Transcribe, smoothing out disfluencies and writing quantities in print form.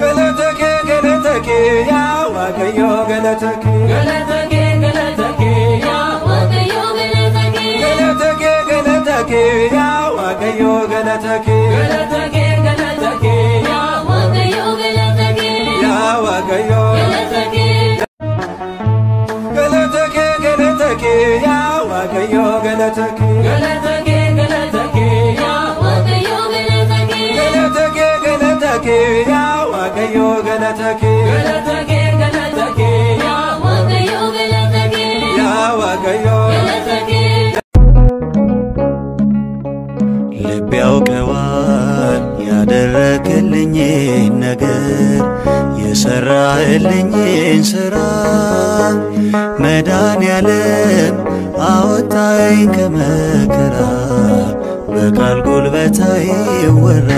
Galatake galatake ya Waaqayyo galatake galatake galatake ya Waaqayyo galatake galatake galatake ya Waaqayyo galatake galatake galatake ya Waaqayyo galatake ya Waaqayyo galatake galatake galatake ya Waaqayyo galatake galatake galatake ya Waaqayyo galatake galatake galatake ya Waaqayyo galatake galatake galatake ya Waaqayyo galatake ya Waaqayyo galatake ልብ ያውቀዋል ያደረክልኝን ነገር የሰራህልኝን ስራ መድኃኔዓለም አወጣኝ ከመከራ በቃል ጉልበት አይወራ